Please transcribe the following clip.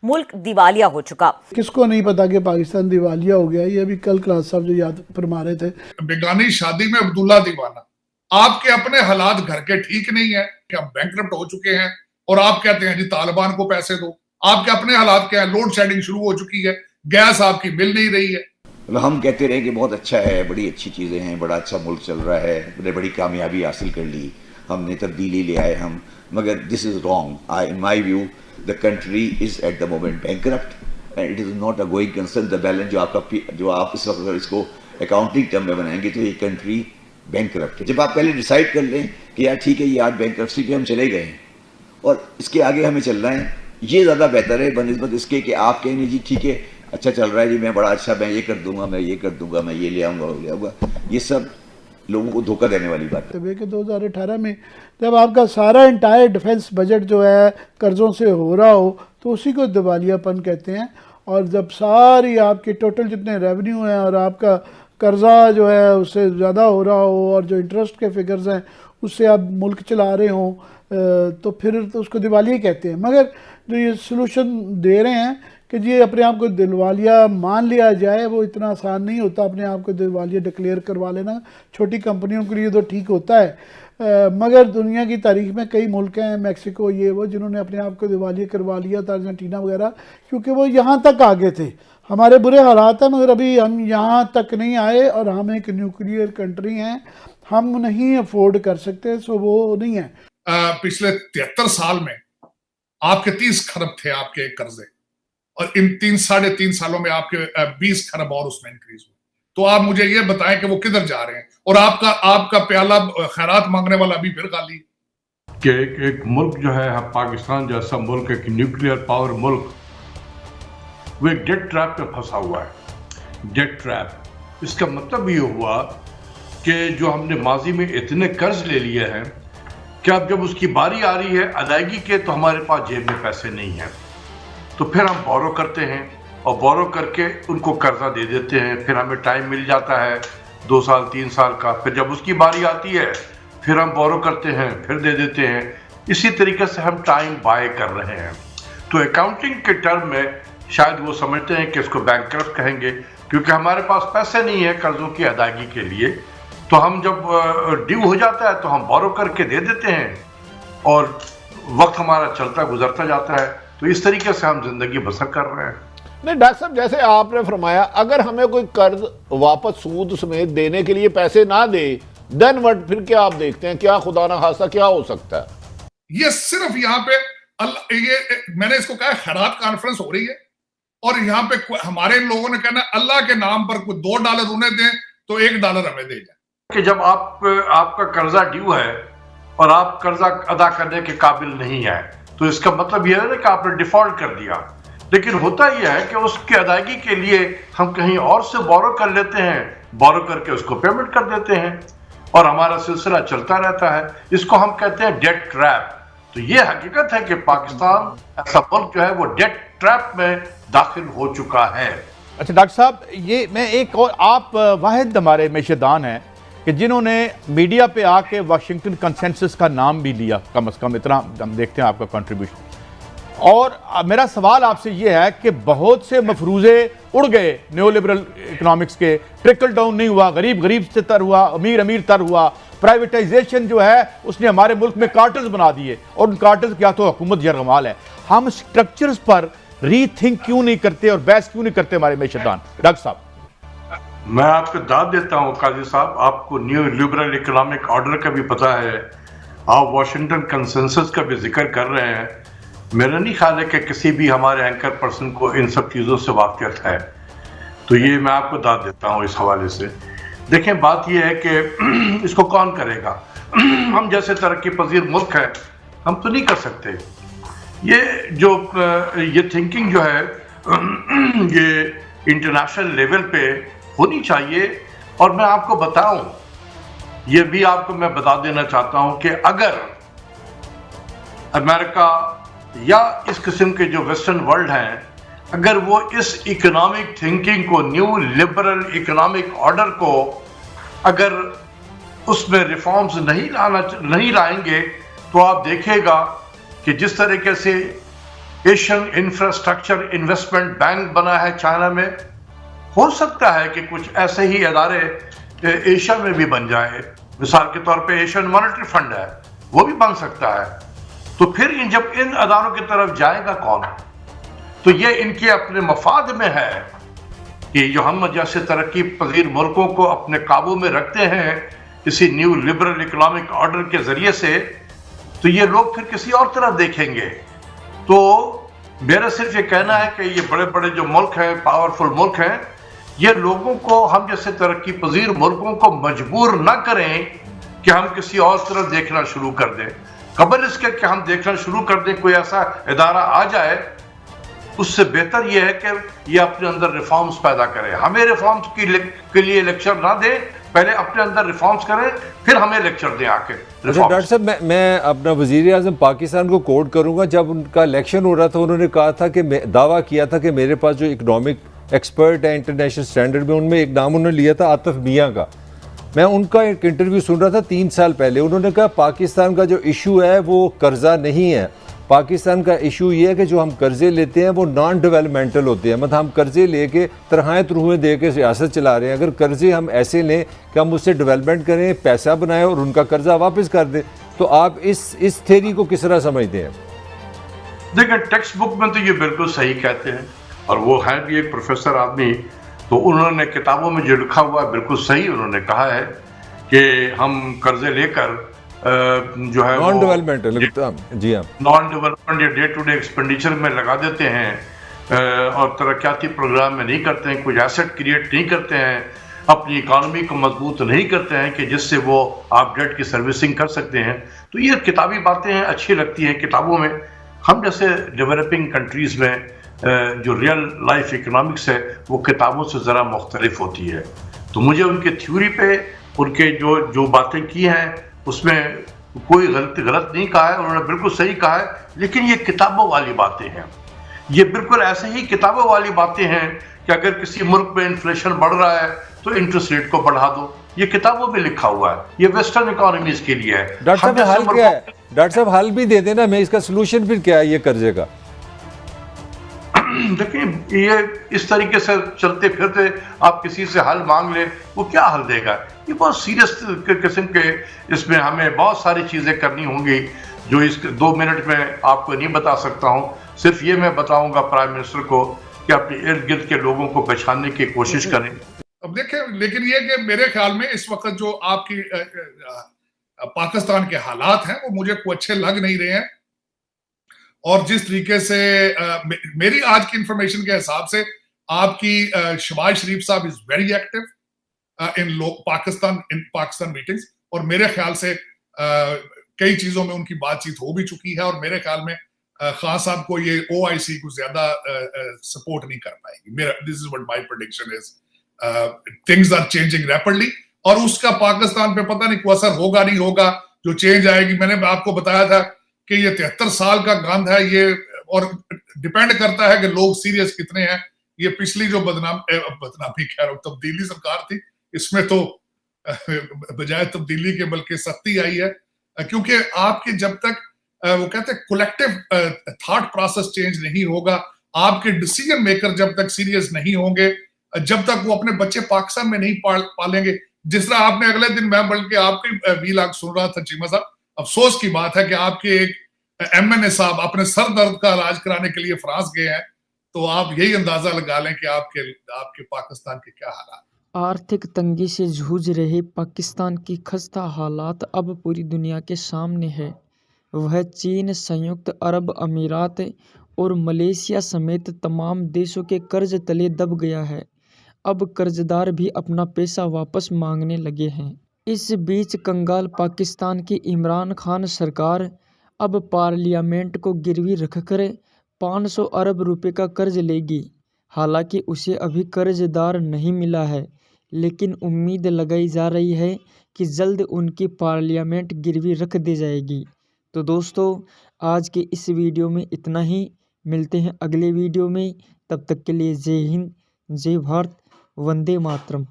मुल्क दिवालिया हो चुका। किसको नहीं पता कि पाकिस्तान दिवालिया हो गया। ये अभी कल क्लास साहब जो याद फरमा रहे थे, बेगानी शादी में अब्दुल्ला दीवाना। आपके अपने हालात घर के ठीक नहीं है कि हम बैंकरप्ट हो चुके हैं और आप कहते हैं जी तालिबान को पैसे दो। आपके अपने हालात क्या है, लोड शेडिंग शुरू हो चुकी है, गैस आपकी मिल नहीं रही है। हम कहते रहे कि बहुत अच्छा है, बड़ी अच्छी चीज़ें हैं, बड़ा अच्छा मुल्क चल रहा है, बड़े बड़ी कामयाबी हासिल कर ली, हमने तब्दीली ले आए हम, मगर this is wrong. In my view the country is at the moment bankrupt and it is not a going concern. The balance जो आप इस वक्त अगर इसको अकाउंटिंग टर्म में बनाएंगे तो ये कंट्री बैंकरप्ट है। जब आप पहले डिसाइड कर लें कि यार ठीक है ये आज बैंकरप्सी पे हम चले गए हैं और इसके आगे हमें चलना है, ये ज़्यादा बेहतर है बनिस्बत इसके कि आप कहेंगे जी ठीक है अच्छा चल रहा है जी, मैं बड़ा अच्छा, मैं ये कर दूंगा, मैं ये कर दूंगा, मैं ये ले आऊँगा, वो ले आऊँगा। ये सब लोगों को धोखा देने वाली बात है। कि 2018 में जब आपका सारा इंटायर डिफेंस बजट जो है कर्ज़ों से हो रहा हो तो उसी को दिवालियापन कहते हैं। और जब सारी आपके टोटल जितने रेवेन्यू हैं और आपका कर्ज़ा जो है उससे ज़्यादा हो रहा हो और जो इंटरेस्ट के फिगर्स हैं उससे आप मुल्क चला रहे हों तो फिर तो उसको दिवालिया कहते हैं। मगर जो ये सलूशन दे रहे हैं कि जी अपने आप को दिवालिया मान लिया जाए, वो इतना आसान नहीं होता। अपने आप को दिवालिया डिक्लेयर करवा लेना छोटी कंपनियों के लिए तो ठीक होता है, मगर दुनिया की तारीख में कई मुल्क हैं, मैक्सिको ये वो, जिन्होंने अपने आप को दिवालिया करवा लिया था, अर्जेंटीना वगैरह, क्योंकि वो यहाँ तक आगे थे। हमारे बुरे हालात हैं मगर अभी हम यहाँ तक नहीं आए और हम एक न्यूक्लियर कंट्री हैं, हम नहीं अफोर्ड कर सकते, सो वो नहीं है। पिछले 73 साल में आपके 30 खरब थे आपके कर्जे और इन साढ़े तीन सालों में आपके 20 खरब और उसमें इंक्रीज हुए। तो आप मुझे ये बताएं कि वो किधर जा रहे हैं और आपका प्याला खैरात मांगने वाला अभी फिर खाली। कि एक मुल्क जो है पाकिस्तान जैसा मुल्क, एक न्यूक्लियर पावर मुल्क, वो एक डेट ट्रैप में फंसा हुआ है। डेट ट्रैप इसका मतलब ये हुआ कि जो हमने माजी में इतने कर्ज ले लिए हैं कि अब जब उसकी बारी आ रही है अदायगी के तो हमारे पास जेब में पैसे नहीं हैं, तो फिर हम बोरो करते हैं और बोरो करके उनको कर्जा दे देते हैं। फिर हमें टाइम मिल जाता है 2 साल 3 साल का, फिर जब उसकी बारी आती है फिर हम बोरो करते हैं, फिर दे देते हैं। इसी तरीके से हम टाइम बाय कर रहे हैं। तो अकाउंटिंग के टर्म में शायद वो समझते हैं कि इसको बैंकरप्ट कहेंगे क्योंकि हमारे पास पैसे नहीं है कर्जों की अदायगी के लिए। तो हम जब ड्यू हो जाता है तो हम बोरो करके दे देते हैं और वक्त हमारा चलता गुजरता जाता है। तो इस तरीके से हम जिंदगी बसर कर रहे हैं। नहीं डॉक्टर साहब, जैसे आपने फरमाया अगर हमें कोई कर्ज वापस सूद समेत देने के लिए पैसे ना दे, देन व्हाट, फिर क्या आप देखते हैं, क्या खुदा ना खास्ता क्या हो सकता है? ये सिर्फ यहाँ पे ये मैंने इसको कहा खैरात कॉन्फ्रेंस हो रही है और यहाँ पे हमारे लोगों ने कहना अल्लाह के नाम पर कोई $2 उन्हें दें तो $1 हमें दे जाए। कि जब आपका कर्जा ड्यू है और आप कर्जा अदा करने के काबिल नहीं है तो इसका मतलब यह है कि आपने डिफॉल्ट कर दिया। लेकिन होता यह है कि उसकी अदायगी के लिए हम कहीं और से बोरो कर लेते हैं, बोरो करके उसको पेमेंट कर देते हैं और हमारा सिलसिला चलता रहता है। इसको हम कहते हैं डेट ट्रैप। तो ये हकीकत है कि पाकिस्तान ऐसा मुल्क जो है वो डेट ट्रैप में दाखिल हो चुका है। अच्छा डॉक्टर साहब, ये मैं एक और, आप वाहिद हमारे मेशेदान हैं कि जिन्होंने मीडिया पे आके वाशिंगटन कंसेंसस का नाम भी लिया, कम से कम इतना हम देखते हैं आपका कंट्रीब्यूशन। और मेरा सवाल आपसे ये है कि बहुत से मफरूज़े उड़ गए न्यू लिबरल इकोनॉमिक्स के, ट्रिकल डाउन नहीं हुआ, गरीब गरीब से तर हुआ, अमीर अमीर तर हुआ, प्राइवेटाइजेशन जो है उसने हमारे मुल्क में कार्टल्स बना दिए और उन कार्टल्स क्या तो हुकूमत यरगमाल है। हम स्ट्रक्चर्स पर रीथिंक क्यों नहीं करते और बहस क्यों नहीं करते हमारे मेशेदान? डॉक्टर साहब, मैं आपको दाद देता हूं काजी साहब, आपको न्यू लिबरल इकोनॉमिक ऑर्डर का भी पता है, आप वाशिंगटन कंसेंसस का भी जिक्र कर रहे हैं। मेरा नहीं ख्याल है कि किसी भी हमारे एंकर पर्सन को इन सब चीज़ों से वाकियत है, तो ये मैं आपको दाद देता हूं इस हवाले से। देखें, बात यह है कि इसको कौन करेगा? हम जैसे तरक्की पजीर मुल्क है हम तो नहीं कर सकते। ये थिंकिंग जो है ये इंटरनेशनल लेवल पे होनी चाहिए। और मैं आपको बताऊं, ये भी आपको मैं बता देना चाहता हूं कि अगर अमेरिका या इस किस्म के जो वेस्टर्न वर्ल्ड हैं, अगर वो इस इकोनॉमिक थिंकिंग को, न्यू लिबरल इकोनॉमिक ऑर्डर को, अगर उसमें रिफॉर्म्स नहीं लाएंगे तो आप देखिएगा कि जिस तरीके से एशियन इंफ्रास्ट्रक्चर इन्वेस्टमेंट बैंक बना है चाइना में। हो सकता है कि कुछ ऐसे ही अदारे एशिया में भी बन जाए। मिसाल के तौर पे एशियन मॉनेटरी फंड है, वो भी बन सकता है। तो फिर जब इन अदारों की तरफ जाएगा कौन? तो ये इनके अपने मफाद में है कि जो हम जैसे तरक्की पजीर मुल्कों को अपने काबू में रखते हैं इसी न्यू लिबरल इकोनॉमिक ऑर्डर के जरिए से, तो ये लोग फिर किसी और तरफ देखेंगे। तो मेरा सिर्फ ये कहना है कि ये बड़े बड़े जो मुल्क हैं, पावरफुल मुल्क हैं, ये लोगों को, हम जैसे तरक्की पजीर मुल्कों को मजबूर ना करें कि हम किसी और तरफ देखना शुरू कर दें। कबल इसके कि हम देखना शुरू कर दें कोई ऐसा इदारा आ जाए, उससे बेहतर यह है कि ये अपने अंदर रिफॉर्म्स पैदा करें। हमें रिफॉर्म्स के लिए लेक्चर ना दें, पहले अपने अंदर रिफॉर्म्स करें, फिर हमें लेक्चर दें आके। डॉक्टर साहब, मैं अपना वज़ीर आज़म पाकिस्तान को कोट करूंगा। जब उनका इलेक्शन हो रहा था, उन्होंने कहा था कि दावा किया था कि मेरे पास जो इकोनॉमिक एक्सपर्ट है इंटरनेशनल स्टैंडर्ड में, उनमें एक नाम उन्होंने लिया था आतिफ मियाँ का। मैं उनका एक इंटरव्यू सुन रहा था 3 साल पहले। उन्होंने कहा पाकिस्तान का जो इशू है वो कर्जा नहीं है, पाकिस्तान का इशू ये है कि जो हम कर्जे लेते हैं वो नॉन डेवलपमेंटल होते हैं। मतलब हम कर्जे लेके तरहाएं तरुहें दे के सियासत चला रहे हैं। अगर कर्जे हम ऐसे लें कि हम उससे डेवलपमेंट करें, पैसा बनाएं और उनका कर्जा वापस कर दें, तो आप इस थ्योरी को किस तरह समझते हैं? देखिए, टेक्स्ट बुक में तो ये बिल्कुल सही कहते हैं, और वो है भी एक प्रोफेसर आदमी, तो उन्होंने किताबों में जो लिखा हुआ है बिल्कुल सही उन्होंने कहा है कि हम कर्जे लेकर जो है नॉन डेवलपमेंटल, जी हाँ, नॉन डेवलपमेंट या डे टू डे एक्सपेंडिचर में लगा देते हैं और तरक्याती प्रोग्राम में नहीं करते हैं, कुछ एसेट क्रिएट नहीं करते हैं, अपनी इकॉनमी को मजबूत नहीं करते हैं कि जिससे वो आप डेट की सर्विसिंग कर सकते हैं। तो ये किताबी बातें हैं, अच्छी लगती हैं किताबों में। हम जैसे डेवलपिंग कंट्रीज़ में जो रियल लाइफ इकोनॉमिक्स है वो किताबों से ज़रा मुख्तलिफ होती है। तो मुझे उनके थ्योरी पे उनके जो बातें की हैं उसमें कोई गलत नहीं कहा है, उन्होंने बिल्कुल सही कहा है। लेकिन ये किताबों वाली बातें हैं, ये बिल्कुल ऐसे ही किताबों वाली बातें हैं कि अगर किसी मुल्क में इन्फ्लेशन बढ़ रहा है तो इंटरेस्ट रेट को बढ़ा दो। ये किताबों में लिखा हुआ है, ये वेस्टर्न इकोनॉमीज के लिए है। डॉक्टर साहब, हल क्या है? डॉक्टर साहब, हल भी दे देना, मैं इसका सोल्यूशन फिर क्या है ये कर्जे का? देखिए, ये इस तरीके से चलते फिरते आप किसी से हल मांग ले, वो क्या हल देगा? ये बहुत सीरियस किस्म के, इसमें हमें बहुत सारी चीजें करनी होंगी जो इस 2 मिनट में आपको नहीं बता सकता हूं। सिर्फ ये मैं बताऊंगा प्राइम मिनिस्टर को कि अपने इर्द गिर्द के लोगों को पहचानने की कोशिश करें। अब देखें, लेकिन ये कि मेरे ख्याल में इस वक्त जो आपकी पाकिस्तान के हालात हैं वो मुझे कोई अच्छे लग नहीं रहे हैं। और जिस तरीके से मेरी आज की इंफॉर्मेशन के हिसाब से आपकी शहबाज शरीफ साहब is very active in Pakistan meetings, और मेरे ख्याल से कई चीजों में उनकी बातचीत हो भी चुकी है, और मेरे ख्याल में खान साहब को ये OIC कुछ ज्यादा सपोर्ट नहीं कर पाएगी। मेरा this is what my prediction is. Things are changing rapidly, और उसका पाकिस्तान पे पता नहीं कोई असर होगा नहीं होगा। जो चेंज आएगी, मैंने आपको बताया था कि ये 73 साल का गंध है ये, और डिपेंड करता है कि लोग सीरियस कितने हैं। ये पिछली जो बदनामी कह रहा हूं, तब्दीली सरकार थी, इसमें तो बजाय तब्दीली के बल्कि सख्ती आई है, क्योंकि आपके जब तक वो कहते हैं कलेक्टिव थॉट प्रोसेस चेंज नहीं होगा, आपके डिसीजन मेकर जब तक सीरियस नहीं होंगे, जब तक वो अपने बच्चे पाकिस्तान में नहीं पालेंगे। जिस तरह आपने अगले दिन, मैं बल्कि आपके वीलॉग सुन रहा था चीमा साहब, अफसोस की बात है कि आपके एक MNA साहब अपने सर दर्द का इलाज कराने के लिए फ्रांस गए हैं, तो आप यही अंदाजा लगा लें कि आपके पाकिस्तान के क्या हालात। आर्थिक तंगी से जूझ रहे पाकिस्तान की खस्ता हालात अब पूरी दुनिया के सामने है। वह चीन, संयुक्त अरब अमीरात और मलेशिया समेत तमाम देशों के कर्ज तले दब गया है। अब कर्जदार भी अपना पैसा वापस मांगने लगे हैं। इस बीच कंगाल पाकिस्तान की इमरान खान सरकार अब पार्लियामेंट को गिरवी रखकर 500 अरब रुपए का कर्ज लेगी। हालांकि उसे अभी कर्जदार नहीं मिला है, लेकिन उम्मीद लगाई जा रही है कि जल्द उनकी पार्लियामेंट गिरवी रख दी जाएगी। तो दोस्तों, आज के इस वीडियो में इतना ही। मिलते हैं अगले वीडियो में, तब तक के लिए जय हिंद, जय भारत, वंदे मातरम।